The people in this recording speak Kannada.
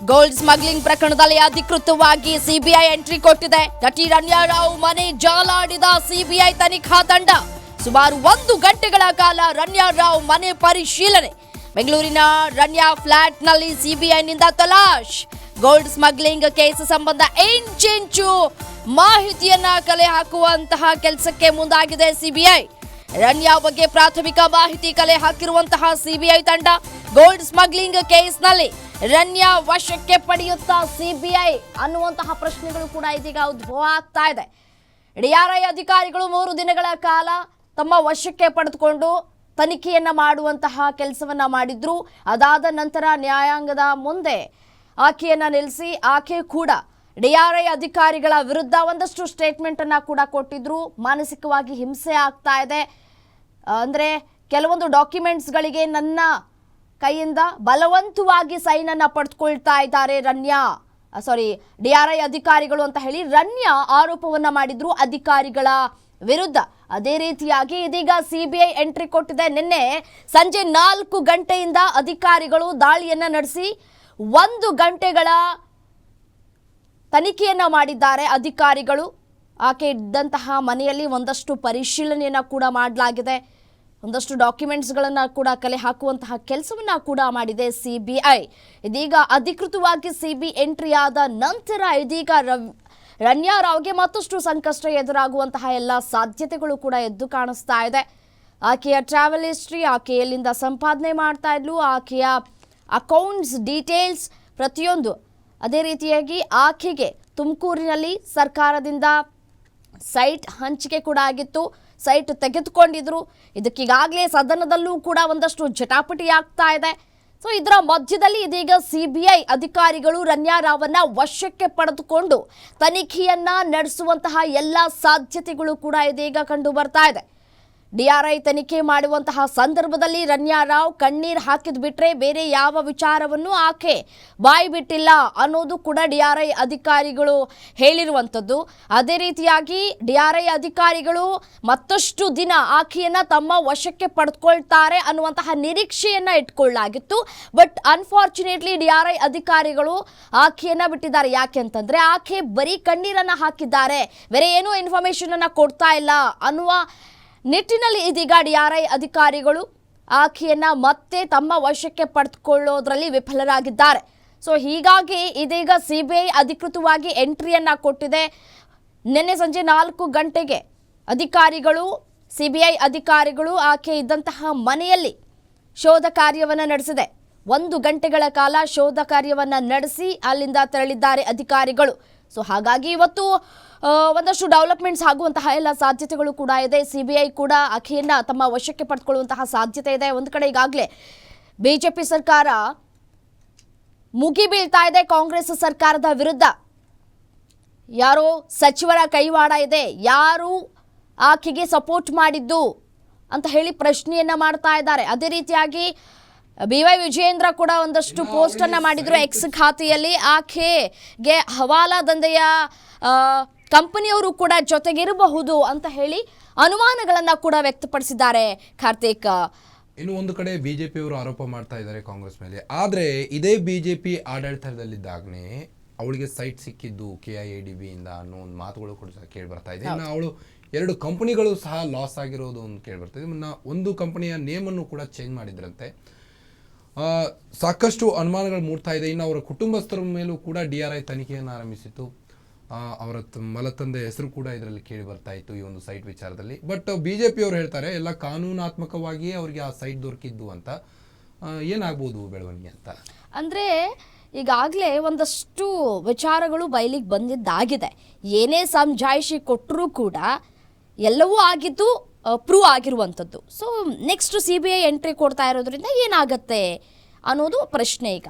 ಗೋಲ್ಡ್ ಸ್ಮಗ್ಲಿಂಗ್ ಪ್ರಕರಣದಲ್ಲಿ ಅಧಿಕೃತವಾಗಿ ಸಿಬಿಐ ಎಂಟ್ರಿ ಕೊಟ್ಟಿದೆ. ನಟಿ ರಣ್ಯಾ ರಾವ್ ಮನೆ ಜಾಲಾಡಿದ ಸಿಬಿಐ ತನಿಖಾ ತಂಡ. ಸುಮಾರು 1 ಗಂಟೆಗಳ ಕಾಲ ರಣ್ಯಾ ರಾವ್ ಮನೆ ಪರಿಶೀಲನೆ. ಬೆಂಗಳೂರಿನ ರಣ್ಯಾ ಫ್ಲಾಟ್ನಲ್ಲಿ ಸಿಬಿಐನಿಂದ ತಲಾಶ್. ಗೋಲ್ಡ್ ಸ್ಮಗ್ಲಿಂಗ್ ಕೇಸ್ ಸಂಬಂಧ ಇಂಚಿಂಚು ಮಾಹಿತಿಯನ್ನ ಕಲೆ ಹಾಕುವಂತಹ ಕೆಲಸಕ್ಕೆ ಮುಂದಾಗಿದೆ ಸಿಬಿಐ. ರಣ್ಯಾ ಬಗ್ಗೆ ಪ್ರಾಥಮಿಕ ಮಾಹಿತಿ ಕಲೆ ಹಾಕಿರುವಂತಹ ಸಿಬಿಐ ತಂಡ ಗೋಲ್ಡ್ ಸ್ಮಗ್ಲಿಂಗ್ ಕೇಸ್ನಲ್ಲಿ ರಣ್ಯಾ ವಶಕ್ಕೆ ಪಡೆಯುತ್ತಾ ಸಿಬಿಐ ಅನ್ನುವಂತಹ ಪ್ರಶ್ನೆಗಳು ಕೂಡ ಇದೀಗ ಉದ್ಭವ ಆಗ್ತಾ ಇದೆ. ಡಿಆರ್ಐ ಅಧಿಕಾರಿಗಳು 3 ದಿನಗಳ ಕಾಲ ತಮ್ಮ ವಶಕ್ಕೆ ಪಡೆದುಕೊಂಡು ತನಿಖೆಯನ್ನ ಮಾಡುವಂತಹ ಕೆಲಸವನ್ನ ಮಾಡಿದ್ರು. ಅದಾದ ನಂತರ ನ್ಯಾಯಾಂಗದ ಮುಂದೆ ಆಕೆಯನ್ನ ನಿಲ್ಲಿಸಿ ಆಕೆ ಕೂಡ ಡಿಆರ್ಐ ಅಧಿಕಾರಿಗಳ ವಿರುದ್ಧ ಒಂದಷ್ಟು ಸ್ಟೇಟ್ಮೆಂಟ್ ಅನ್ನ ಕೂಡ ಕೊಟ್ಟಿದ್ರು. ಮಾನಸಿಕವಾಗಿ ಹಿಂಸೆ ಆಗ್ತಾ ಇದೆ, ಅಂದ್ರೆ ಕೆಲವೊಂದು ಡಾಕ್ಯುಮೆಂಟ್ಸ್ಗಳಿಗೆ ನನ್ನ ಕೈಯಿಂದ ಬಲವಂತವಾಗಿ ಸೈನ್ ಅನ್ನ ಪಡೆದುಕೊಳ್ತಾ ಇದ್ದಾರೆ ಡಿಆರ್ಐ ಅಧಿಕಾರಿಗಳು ಅಂತ ಹೇಳಿ ರಣ್ಯಾ ಆರೋಪವನ್ನ ಮಾಡಿದ್ರು ಅಧಿಕಾರಿಗಳ ವಿರುದ್ಧ. ಅದೇ ರೀತಿಯಾಗಿ ಇದೀಗ ಸಿಬಿಐ ಎಂಟ್ರಿ ಕೊಟ್ಟಿದೆ. ನಿನ್ನೆ ಸಂಜೆ 4 ಗಂಟೆಯಿಂದ ಅಧಿಕಾರಿಗಳು ದಾಳಿಯನ್ನ ನಡೆಸಿ 1 ಗಂಟೆಗಳ ತನಿಖೆಯನ್ನ ಮಾಡಿದ್ದಾರೆ ಅಧಿಕಾರಿಗಳು. ಆಕೆ ಇದ್ದಂತಹ ಮನೆಯಲ್ಲಿ ಒಂದಷ್ಟು ಪರಿಶೀಲನೆಯನ್ನ ಕೂಡ ಮಾಡಲಾಗಿದೆ. ಒಂದಷ್ಟು ಡಾಕ್ಯುಮೆಂಟ್ಸ್ಗಳನ್ನು ಕೂಡ ಕಲೆ ಹಾಕುವಂತಹ ಕೆಲಸವನ್ನ ಕೂಡ ಮಾಡಿದೆ ಸಿಬಿಐ. ಇದೀಗ ಅಧಿಕೃತವಾಗಿ ಸಿಬಿಐ ಎಂಟ್ರಿ ಆದ ನಂತರ ಇದೀಗ ರಣ್ಯಾ ರಾವ್ಗೆ ಮತ್ತಷ್ಟು ಸಂಕಷ್ಟ ಎದುರಾಗುವಂತಹ ಎಲ್ಲ ಸಾಧ್ಯತೆಗಳು ಕೂಡ ಎದ್ದು ಕಾಣಿಸ್ತಾ ಇದೆ. ಆಕೆಯ ಟ್ರಾವೆಲ್ ಹಿಸ್ಟ್ರಿ, ಆಕೆ ಎಲ್ಲಿಂದ ಸಂಪಾದನೆ ಮಾಡ್ತಾ ಇದ್ಲು, ಆಕೆಯ ಅಕೌಂಟ್ಸ್ ಡೀಟೇಲ್ಸ್ ಪ್ರತಿಯೊಂದು. ಅದೇ ರೀತಿಯಾಗಿ ಆಕೆಗೆ ತುಮಕೂರಿನಲ್ಲಿ ಸರ್ಕಾರದಿಂದ ಸೈಟ್ ಹಂಚಿಕೆ ಕೂಡ ಆಗಿತ್ತು, ಸೈಟ್ ತೆಗೆದುಕೊಂಡಿದ್ರು. ಇದಕ್ಕೀಗಾಗಲೇ ಸದನದಲ್ಲೂ ಕೂಡ ಒಂದಷ್ಟು ಜಟಾಪಟಿ ಆಗ್ತಾ ಇದೆ. ಸೊ ಇದರ ಮಧ್ಯದಲ್ಲಿ ಇದೀಗ ಸಿಬಿಐ ಅಧಿಕಾರಿಗಳು ರಣ್ಯಾ ರಾವನ್ನ ವಶಕ್ಕೆ ಪಡೆದುಕೊಂಡು ತನಿಖೆಯನ್ನ ನಡೆಸುವಂತಹ ಎಲ್ಲ ಸಾಧ್ಯತೆಗಳು ಕೂಡ ಇದೀಗ ಕಂಡು ಬರ್ತಾ ಇದೆ. ಡಿಆರ್ಐ ತನಿಖೆ ಮಾಡುವಂತಹ ಸಂದರ್ಭದಲ್ಲಿ ರಣ್ಯಾ ರಾವ್ ಕಣ್ಣೀರು ಹಾಕಿದ್ ಬಿಟ್ರೆ ಬೇರೆ ಯಾವ ವಿಚಾರವನ್ನು ಆಕೆ ಬಾಯಿ ಬಿಟ್ಟಿಲ್ಲ ಅನ್ನೋದು ಕೂಡ ಡಿಆರ್ಐ ಅಧಿಕಾರಿಗಳು ಹೇಳಿರುವಂಥದ್ದು. ಅದೇ ರೀತಿಯಾಗಿ ಡಿಆರ್ಐ ಅಧಿಕಾರಿಗಳು ಮತ್ತಷ್ಟು ದಿನ ಆಕೆಯನ್ನ ತಮ್ಮ ವಶಕ್ಕೆ ಪಡೆದುಕೊಳ್ತಾರೆ ಅನ್ನುವಂತಹ ನಿರೀಕ್ಷೆಯನ್ನ ಇಟ್ಕೊಳ್ಳಲಾಗಿತ್ತು. ಬಟ್ ಅನ್ಫಾರ್ಚುನೇಟ್ಲಿ ಡಿಆರ್ಐ ಅಧಿಕಾರಿಗಳು ಆಕೆಯನ್ನ ಬಿಟ್ಟಿದ್ದಾರೆ. ಯಾಕೆ ಅಂತಂದ್ರೆ ಆಕೆ ಬರೀ ಕಣ್ಣೀರನ್ನ ಹಾಕಿದ್ದಾರೆ, ಬೇರೆ ಏನೂ ಇನ್ಫಾರ್ಮೇಶನ್ ಅನ್ನ ಕೊಡ್ತಾ ಇಲ್ಲ ಅನ್ನುವ ನಿಟ್ಟಿನಲ್ಲಿ ಇದೀಗ ಡಿಆರ್ಐ ಅಧಿಕಾರಿಗಳು ಆಕೆಯನ್ನ ಮತ್ತೆ ತಮ್ಮ ವಶಕ್ಕೆ ಪಡೆದುಕೊಳ್ಳೋದ್ರಲ್ಲಿ ವಿಫಲರಾಗಿದ್ದಾರೆ. ಸೊ ಹೀಗಾಗಿ ಇದೀಗ ಸಿಬಿಐ ಅಧಿಕೃತವಾಗಿ ಎಂಟ್ರಿಯನ್ನ ಕೊಟ್ಟಿದೆ. ನಿನ್ನೆ ಸಂಜೆ 4 ಗಂಟೆಗೆ ಸಿಬಿಐ ಅಧಿಕಾರಿಗಳು ಆಕೆ ಇದ್ದಂತಹ ಮನೆಯಲ್ಲಿ ಶೋಧ ಕಾರ್ಯವನ್ನು ನಡೆಸಿದೆ. 1 ಗಂಟೆಗಳ ಕಾಲ ಶೋಧ ಕಾರ್ಯವನ್ನು ನಡೆಸಿ ಅಲ್ಲಿಂದ ತೆರಳಿದ್ದಾರೆ ಅಧಿಕಾರಿಗಳು. ಸೊ ಹಾಗಾಗಿ ಇವತ್ತು ಒಂದಷ್ಟು ಡೆವಲಪ್ಮೆಂಟ್ಸ್ ಆಗುವಂತಹ ಎಲ್ಲ ಸಾಧ್ಯತೆಗಳು ಕೂಡ ಇದೆ. ಸಿಬಿಐ ಕೂಡ ಆಕೆಯನ್ನ ತಮ್ಮ ವಶಕ್ಕೆ ಪಡೆದುಕೊಳ್ಳುವಂತಹ ಸಾಧ್ಯತೆ ಇದೆ. ಒಂದು ಕಡೆ ಈಗಾಗಲೇ ಬಿಜೆಪಿ ಸರ್ಕಾರ ಮುಗಿ ಬೀಳ್ತಾ ಇದೆ ಕಾಂಗ್ರೆಸ್ ಸರ್ಕಾರದ ವಿರುದ್ಧ. ಯಾರೋ ಸಚಿವರ ಕೈವಾಡ ಇದೆ, ಯಾರು ಆಕೆಗೆ ಸಪೋರ್ಟ್ ಮಾಡಿದ್ದು ಅಂತ ಹೇಳಿ ಪ್ರಶ್ನೆಯನ್ನ ಮಾಡ್ತಾ ಇದ್ದಾರೆ. ಅದೇ ರೀತಿಯಾಗಿ BY ವಿಜಯೇಂದ್ರ ಕೂಡ ಒಂದಷ್ಟು ಪೋಸ್ಟ್ ಅನ್ನ ಮಾಡಿದ್ರು ಎಕ್ಸ್ ಖಾತೆಯಲ್ಲಿ. ಆಕೆಗೆ ಹವಾಲಾ ದಂಧೆಯ ಕಂಪನಿಯವರು ಕೂಡ ಜೊತೆಗಿರಬಹುದು ಅಂತ ಹೇಳಿ ಅನುಮಾನಗಳನ್ನ ಕೂಡ ವ್ಯಕ್ತಪಡಿಸಿದ್ದಾರೆ ಕಾರ್ತಿಕ್. ಇನ್ನು ಒಂದು ಕಡೆ ಬಿಜೆಪಿ ಅವರು ಆರೋಪ ಮಾಡ್ತಾ ಇದ್ದಾರೆ ಕಾಂಗ್ರೆಸ್ ಮೇಲೆ. ಆದ್ರೆ ಇದೇ ಬಿಜೆಪಿ ಆಡಳಿತದಲ್ಲಿದ್ದಾಗನೇ ಅವಳಿಗೆ ಸೈಟ್ ಸಿಕ್ಕಿದ್ದು KIADB ಇಂದ ಅನ್ನೋ ಒಂದು ಮಾತುಗಳು ಕೂಡ ಕೇಳಿ ಬರ್ತಾ ಇದೆ. ಇನ್ನು ಅವಳು 2 ಕಂಪನಿಗಳು ಸಹ ಲಾಸ್ ಆಗಿರೋದು ಒಂದು ಕೇಳಿ ಬರ್ತಾ ಇದೆ. ಒಂದು ಕಂಪನಿಯ ನೇಮನ್ನು ಕೂಡ ಚೇಂಜ್ ಮಾಡಿದ್ರಂತೆ. ಸಾಕಷ್ಟು ಅನುಮಾನಗಳು ಮೂಡ್ತಾ ಇದೆ. ಇನ್ನು ಅವರ ಕುಟುಂಬಸ್ಥರ ಮೇಲೂ ಕೂಡ DRI ತನಿಖೆಯನ್ನು ಆರಂಭಿಸಿತ್ತು. ಅವರ ಮಲತಂದೆ ಹೆಸರು ಕೂಡ ಇದರಲ್ಲಿ ಕೇಳಿ ಬರ್ತಾ ಇತ್ತು ಈ ಒಂದು ಸೈಟ್ ವಿಚಾರದಲ್ಲಿ. ಬಟ್ ಬಿಜೆಪಿ ಅವರು ಹೇಳ್ತಾರೆ ಎಲ್ಲ ಕಾನೂನಾತ್ಮಕವಾಗಿಯೇ ಅವರಿಗೆ ಆ ಸೈಟ್ ದೊರಕಿದ್ದು ಅಂತ. ಏನಾಗ್ಬೋದು ಬೆಳವಣಿಗೆ ಅಂತ ಅಂದ್ರೆ ಈಗಾಗಲೇ ಒಂದಷ್ಟು ವಿಚಾರಗಳು ಬಯಲಿಗೆ ಬಂದಿದ್ದಾಗಿದೆ. ಏನೇ ಸಮಜಾಯಿಷಿ ಕೊಟ್ಟರೂ ಕೂಡ ಎಲ್ಲವೂ ಆಗಿದ್ದು ಪ್ರೂವ್ ಆಗಿರುವಂಥದ್ದು. ಸೊ ನೆಕ್ಸ್ಟ್ ಸಿಬಿಐ ಎಂಟ್ರಿ ಕೊಡ್ತಾ ಇರೋದ್ರಿಂದ ಏನಾಗತ್ತೆ ಅನ್ನೋದು ಪ್ರಶ್ನೆ ಈಗ.